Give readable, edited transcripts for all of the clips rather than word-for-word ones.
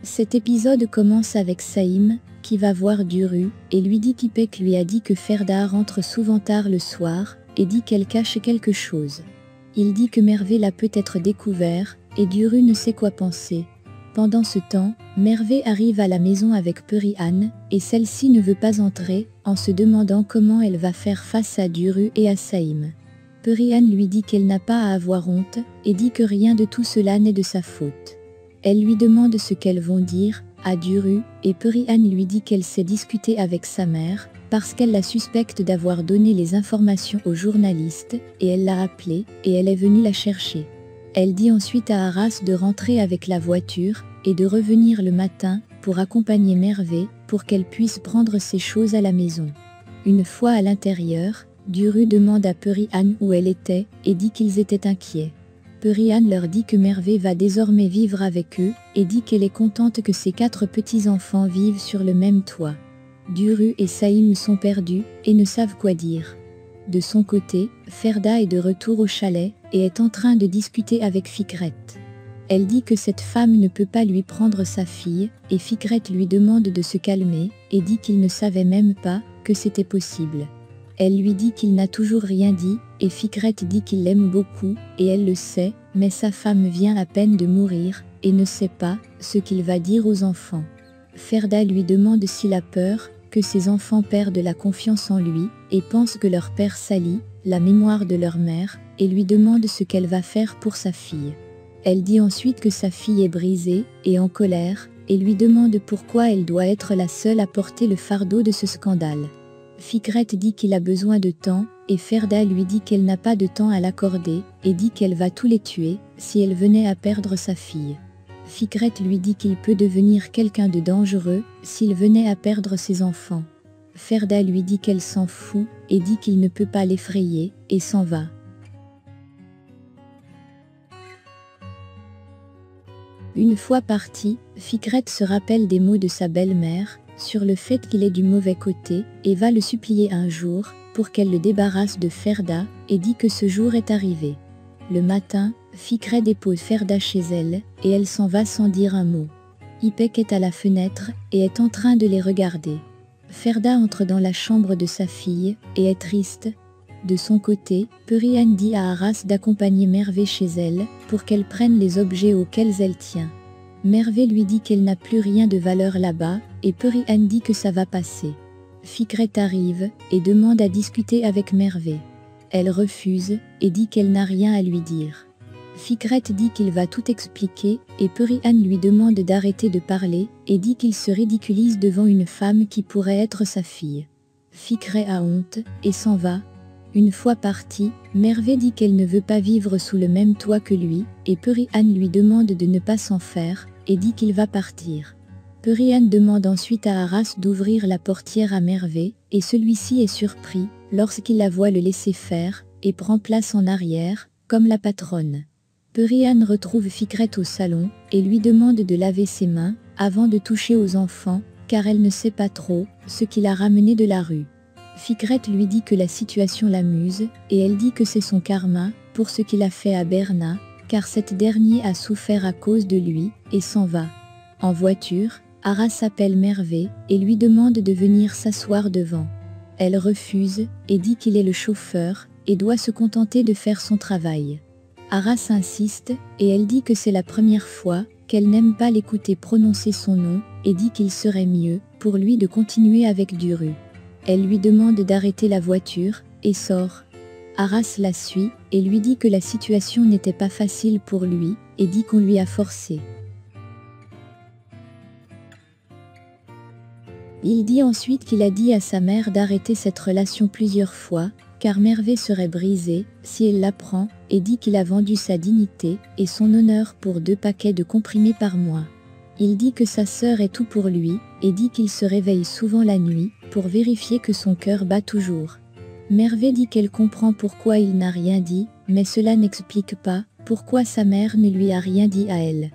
Cet épisode commence avec Saïm, qui va voir Duru, et lui dit qu'Ipek lui a dit que Ferda rentre souvent tard le soir, et dit qu'elle cache quelque chose. Il dit que Mervé l'a peut-être découvert, et Duru ne sait quoi penser. Pendant ce temps, Mervé arrive à la maison avec Perihan, et celle-ci ne veut pas entrer, en se demandant comment elle va faire face à Duru et à Saïm. Perihan lui dit qu'elle n'a pas à avoir honte, et dit que rien de tout cela n'est de sa faute. Elle lui demande ce qu'elles vont dire à Duru, et Perihan lui dit qu'elle s'est disputée avec sa mère, parce qu'elle la suspecte d'avoir donné les informations aux journalistes, et elle l'a appelée, et elle est venue la chercher. Elle dit ensuite à Aras de rentrer avec la voiture, et de revenir le matin, pour accompagner Mervé, pour qu'elle puisse prendre ses choses à la maison. Une fois à l'intérieur, Duru demande à Perihan où elle était, et dit qu'ils étaient inquiets. Perihan leur dit que Mervé va désormais vivre avec eux, et dit qu'elle est contente que ses 4 petits-enfants vivent sur le même toit. Duru et Saïm sont perdus, et ne savent quoi dire. De son côté, Ferda est de retour au chalet, et est en train de discuter avec Fikret. Elle dit que cette femme ne peut pas lui prendre sa fille, et Fikret lui demande de se calmer, et dit qu'il ne savait même pas que c'était possible. Elle lui dit qu'il n'a toujours rien dit, et Fikret dit qu'il l'aime beaucoup, et elle le sait, mais sa femme vient à peine de mourir, et ne sait pas ce qu'il va dire aux enfants. Ferda lui demande s'il a peur que ses enfants perdent la confiance en lui, et pense que leur père salit la mémoire de leur mère, et lui demande ce qu'elle va faire pour sa fille. Elle dit ensuite que sa fille est brisée, et en colère, et lui demande pourquoi elle doit être la seule à porter le fardeau de ce scandale. Fikret dit qu'il a besoin de temps, et Ferda lui dit qu'elle n'a pas de temps à l'accorder, et dit qu'elle va tous les tuer, si elle venait à perdre sa fille. Fikret lui dit qu'il peut devenir quelqu'un de dangereux, s'il venait à perdre ses enfants. Ferda lui dit qu'elle s'en fout, et dit qu'il ne peut pas l'effrayer, et s'en va. Une fois parti, Fikret se rappelle des mots de sa belle-mère, sur le fait qu'il est du mauvais côté, et va le supplier un jour, pour qu'elle le débarrasse de Ferda, et dit que ce jour est arrivé. Le matin, Fikret dépose Ferda chez elle, et elle s'en va sans dire un mot. Ipek est à la fenêtre, et est en train de les regarder. Ferda entre dans la chambre de sa fille, et est triste. De son côté, Perihan dit à Aras d'accompagner Mervé chez elle, pour qu'elle prenne les objets auxquels elle tient. Mervé lui dit qu'elle n'a plus rien de valeur là-bas, et Perihan dit que ça va passer. Fikret arrive, et demande à discuter avec Mervé. Elle refuse, et dit qu'elle n'a rien à lui dire. Fikret dit qu'il va tout expliquer, et Perihan lui demande d'arrêter de parler, et dit qu'il se ridiculise devant une femme qui pourrait être sa fille. Fikret a honte, et s'en va. Une fois partie, Mervé dit qu'elle ne veut pas vivre sous le même toit que lui, et Perihan lui demande de ne pas s'en faire, et dit qu'il va partir. Perihan demande ensuite à Aras d'ouvrir la portière à Mervé, et celui-ci est surpris, lorsqu'il la voit le laisser faire, et prend place en arrière, comme la patronne. Perihan retrouve Fikret au salon, et lui demande de laver ses mains, avant de toucher aux enfants, car elle ne sait pas trop ce qu'il a ramené de la rue. Fikret lui dit que la situation l'amuse, et elle dit que c'est son karma, pour ce qu'il a fait à Berna, car cette dernière a souffert à cause de lui, et s'en va. En voiture, Aras appelle Mervé, et lui demande de venir s'asseoir devant. Elle refuse, et dit qu'il est le chauffeur, et doit se contenter de faire son travail. Aras insiste, et elle dit que c'est la première fois, qu'elle n'aime pas l'écouter prononcer son nom, et dit qu'il serait mieux, pour lui de continuer avec Duru. Elle lui demande d'arrêter la voiture, et sort. Aras la suit, et lui dit que la situation n'était pas facile pour lui, et dit qu'on lui a forcé. Il dit ensuite qu'il a dit à sa mère d'arrêter cette relation plusieurs fois, car Mervé serait brisée, si elle l'apprend, et dit qu'il a vendu sa dignité, et son honneur pour 2 paquets de comprimés par mois. Il dit que sa sœur est tout pour lui, et dit qu'il se réveille souvent la nuit, pour vérifier que son cœur bat toujours. Mervé dit qu'elle comprend pourquoi il n'a rien dit, mais cela n'explique pas pourquoi sa mère ne lui a rien dit à elle.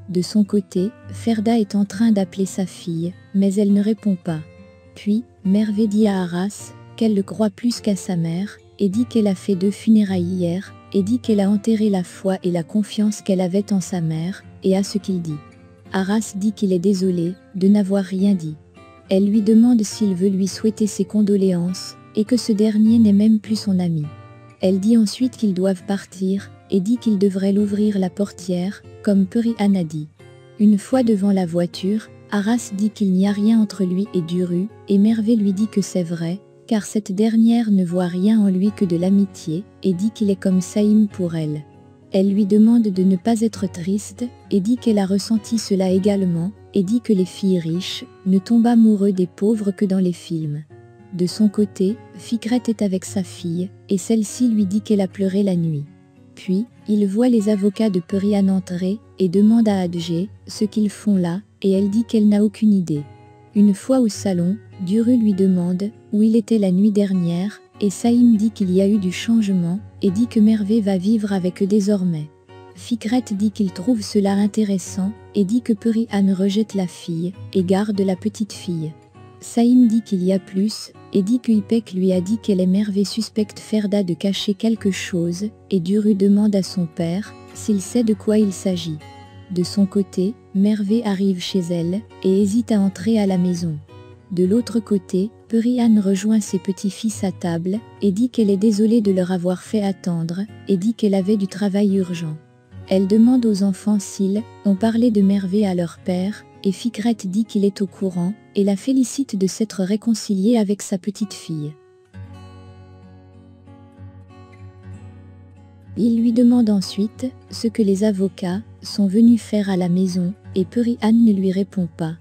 De son côté, Ferda est en train d'appeler sa fille, mais elle ne répond pas. Puis, Mervé dit à Aras qu'elle le croit plus qu'à sa mère, et dit qu'elle a fait 2 funérailles hier, et dit qu'elle a enterré la foi et la confiance qu'elle avait en sa mère, et à ce qu'il dit. Arras dit qu'il est désolé de n'avoir rien dit. Elle lui demande s'il veut lui souhaiter ses condoléances, et que ce dernier n'est même plus son ami. Elle dit ensuite qu'ils doivent partir, et dit qu'il devrait l'ouvrir la portière, comme Perihan a dit. Une fois devant la voiture, Arras dit qu'il n'y a rien entre lui et Duru, et Mervé lui dit que c'est vrai, car cette dernière ne voit rien en lui que de l'amitié, et dit qu'il est comme Saïm pour elle. Elle lui demande de ne pas être triste, et dit qu'elle a ressenti cela également, et dit que les filles riches ne tombent amoureux des pauvres que dans les films. De son côté, Fikret est avec sa fille, et celle-ci lui dit qu'elle a pleuré la nuit. Puis, il voit les avocats de Perihan entrer, et demande à Hadjé ce qu'ils font là, et elle dit qu'elle n'a aucune idée. Une fois au salon, Duru lui demande où il était la nuit dernière, et Saïm dit qu'il y a eu du changement, et dit que Mervé va vivre avec eux désormais. Fikret dit qu'il trouve cela intéressant, et dit que Perihan rejette la fille, et garde la petite fille. Saïm dit qu'il y a plus, et dit que Ipek lui a dit qu'elle est Mervé suspecte Ferda de cacher quelque chose, et Duru demande à son père s'il sait de quoi il s'agit. De son côté, Mervé arrive chez elle, et hésite à entrer à la maison. De l'autre côté, Perihan rejoint ses petits-fils à table, et dit qu'elle est désolée de leur avoir fait attendre, et dit qu'elle avait du travail urgent. Elle demande aux enfants s'ils ont parlé de Mervé à leur père, et Fikret dit qu'il est au courant, et la félicite de s'être réconciliée avec sa petite fille. Il lui demande ensuite ce que les avocats sont venus faire à la maison, et Perihan ne lui répond pas.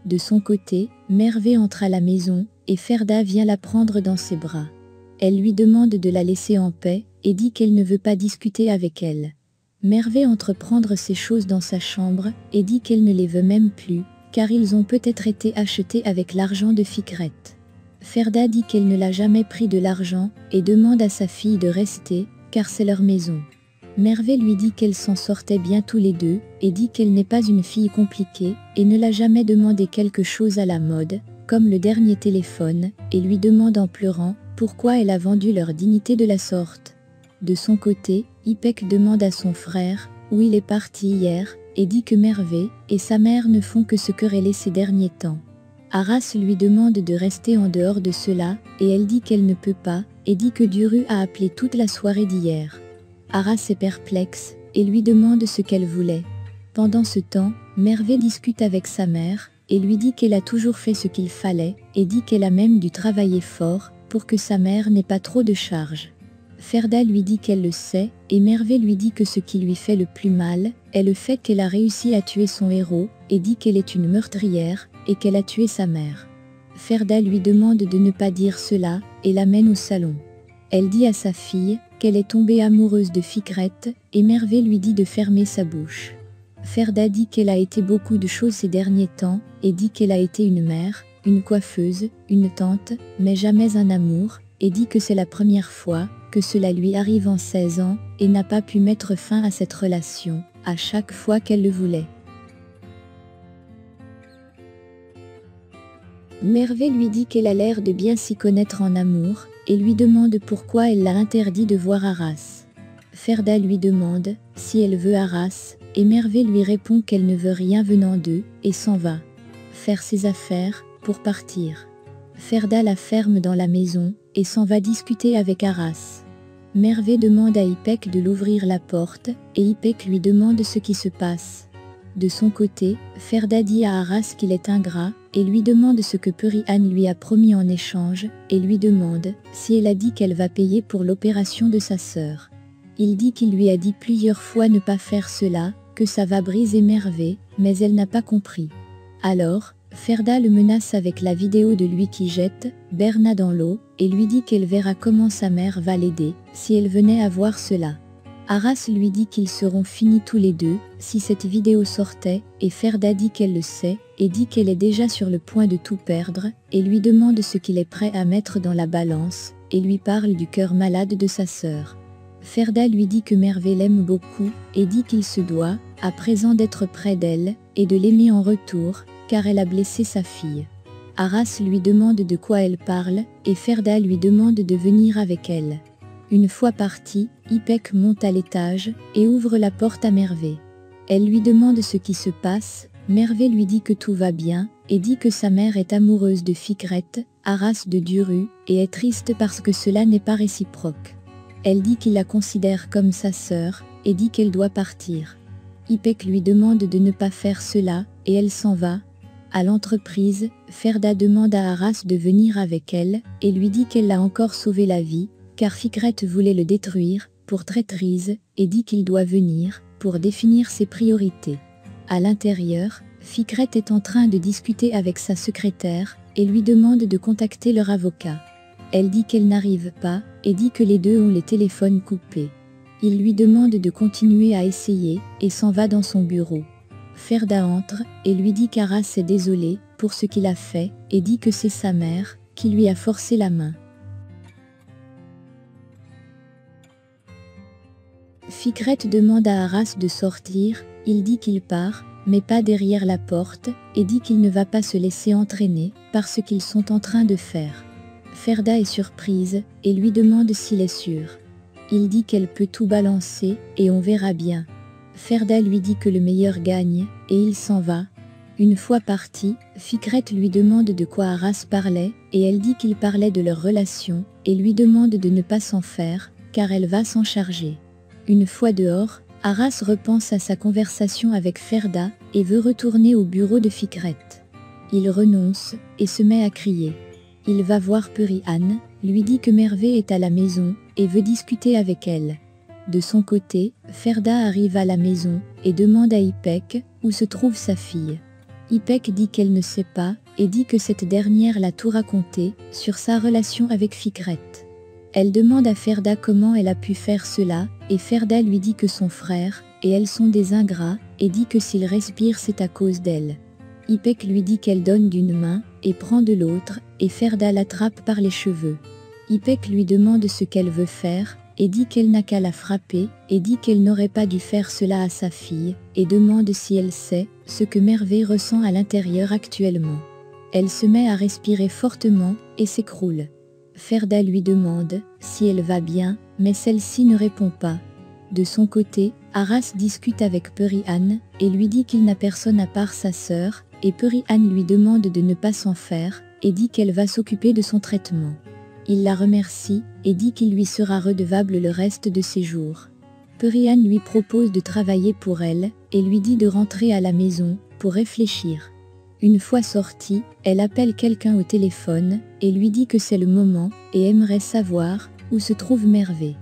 De son côté, Mervé entre à la maison, et Ferda vient la prendre dans ses bras. Elle lui demande de la laisser en paix, et dit qu'elle ne veut pas discuter avec elle. Mervé entre prendre ses choses dans sa chambre, et dit qu'elle ne les veut même plus, car ils ont peut-être été achetés avec l'argent de Fikret. Ferda dit qu'elle ne l'a jamais pris de l'argent, et demande à sa fille de rester, car c'est leur maison. Mervé lui dit qu'elle s'en sortait bien tous les deux, et dit qu'elle n'est pas une fille compliquée, et ne l'a jamais demandé quelque chose à la mode, comme le dernier téléphone, et lui demande en pleurant pourquoi elle a vendu leur dignité de la sorte. De son côté, Ipek demande à son frère où il est parti hier, et dit que Mervé et sa mère ne font que se quereller ces derniers temps. Arras lui demande de rester en dehors de cela, et elle dit qu'elle ne peut pas, et dit que Duru a appelé toute la soirée d'hier. Arras est perplexe, et lui demande ce qu'elle voulait. Pendant ce temps, Mervé discute avec sa mère, et lui dit qu'elle a toujours fait ce qu'il fallait, et dit qu'elle a même dû travailler fort, pour que sa mère n'ait pas trop de charges. Ferda lui dit qu'elle le sait, et Mervé lui dit que ce qui lui fait le plus mal est le fait qu'elle a réussi à tuer son héros, et dit qu'elle est une meurtrière, et qu'elle a tué sa mère. Ferda lui demande de ne pas dire cela, et l'amène au salon. Elle dit à sa fille qu'elle est tombée amoureuse de Fikret, et Mervé lui dit de fermer sa bouche. Ferda dit qu'elle a été beaucoup de choses ces derniers temps, et dit qu'elle a été une mère, une coiffeuse, une tante, mais jamais un amour, et dit que c'est la première fois que cela lui arrive en 16 ans, et n'a pas pu mettre fin à cette relation, à chaque fois qu'elle le voulait. Mervé lui dit qu'elle a l'air de bien s'y connaître en amour, et lui demande pourquoi elle l'a interdit de voir Arras. Ferda lui demande si elle veut Arras, et Mervé lui répond qu'elle ne veut rien venant d'eux, et s'en va faire ses affaires, pour partir. Ferda la ferme dans la maison, et s'en va discuter avec Arras. Mervé demande à Ipek de l'ouvrir la porte, et Ipek lui demande ce qui se passe. De son côté, Ferda dit à Arras qu'il est ingrat, et lui demande ce que Perihan lui a promis en échange, et lui demande si elle a dit qu'elle va payer pour l'opération de sa sœur. Il dit qu'il lui a dit plusieurs fois ne pas faire cela, que ça va briser Mervé, mais elle n'a pas compris. Alors, Ferda le menace avec la vidéo de lui qui jette Berna dans l'eau, et lui dit qu'elle verra comment sa mère va l'aider, si elle venait à voir cela. Arras lui dit qu'ils seront finis tous les deux, si cette vidéo sortait, et Ferda dit qu'elle le sait, et dit qu'elle est déjà sur le point de tout perdre, et lui demande ce qu'il est prêt à mettre dans la balance, et lui parle du cœur malade de sa sœur. Ferda lui dit que Mervé l'aime beaucoup, et dit qu'il se doit, à présent d'être près d'elle, et de l'aimer en retour, car elle a blessé sa fille. Arras lui demande de quoi elle parle, et Ferda lui demande de venir avec elle. Une fois partie, Ipek monte à l'étage, et ouvre la porte à Mervé. Elle lui demande ce qui se passe, Mervé lui dit que tout va bien, et dit que sa mère est amoureuse de Fikret, Aras de Duru, et est triste parce que cela n'est pas réciproque. Elle dit qu'il la considère comme sa sœur, et dit qu'elle doit partir. Ipek lui demande de ne pas faire cela, et elle s'en va. À l'entreprise, Ferda demande à Aras de venir avec elle, et lui dit qu'elle l'a encore sauvé la vie, car Fikret voulait le détruire, pour traîtrise, et dit qu'il doit venir, pour définir ses priorités. À l'intérieur, Fikret est en train de discuter avec sa secrétaire, et lui demande de contacter leur avocat. Elle dit qu'elle n'arrive pas, et dit que les deux ont les téléphones coupés. Il lui demande de continuer à essayer, et s'en va dans son bureau. Ferda entre, et lui dit qu'Aras est désolé pour ce qu'il a fait, et dit que c'est sa mère, qui lui a forcé la main. Fikret demande à Aras de sortir, il dit qu'il part, mais pas derrière la porte, et dit qu'il ne va pas se laisser entraîner par ce qu'ils sont en train de faire. Ferda est surprise, et lui demande s'il est sûr. Il dit qu'elle peut tout balancer, et on verra bien. Ferda lui dit que le meilleur gagne, et il s'en va. Une fois parti, Fikret lui demande de quoi Aras parlait, et elle dit qu'il parlait de leur relation, et lui demande de ne pas s'en faire, car elle va s'en charger. Une fois dehors, Aras repense à sa conversation avec Ferda, et veut retourner au bureau de Fikret. Il renonce, et se met à crier. Il va voir Perihan, lui dit que Mervé est à la maison, et veut discuter avec elle. De son côté, Ferda arrive à la maison, et demande à Ipek où se trouve sa fille. Ipek dit qu'elle ne sait pas, et dit que cette dernière l'a tout raconté, sur sa relation avec Fikret. Elle demande à Ferda comment elle a pu faire cela, et Ferda lui dit que son frère, et elles sont des ingrats, et dit que s'il respire c'est à cause d'elle. Ipek lui dit qu'elle donne d'une main, et prend de l'autre, et Ferda l'attrape par les cheveux. Ipek lui demande ce qu'elle veut faire, et dit qu'elle n'a qu'à la frapper, et dit qu'elle n'aurait pas dû faire cela à sa fille, et demande si elle sait ce que Mervé ressent à l'intérieur actuellement. Elle se met à respirer fortement, et s'écroule. Ferda lui demande si elle va bien, mais celle-ci ne répond pas. De son côté, Aras discute avec Perihan, et lui dit qu'il n'a personne à part sa sœur, et Perihan lui demande de ne pas s'en faire, et dit qu'elle va s'occuper de son traitement. Il la remercie, et dit qu'il lui sera redevable le reste de ses jours. Perihan lui propose de travailler pour elle, et lui dit de rentrer à la maison, pour réfléchir. Une fois sortie, elle appelle quelqu'un au téléphone, et lui dit que c'est le moment, et aimerait savoir où se trouve Mervé.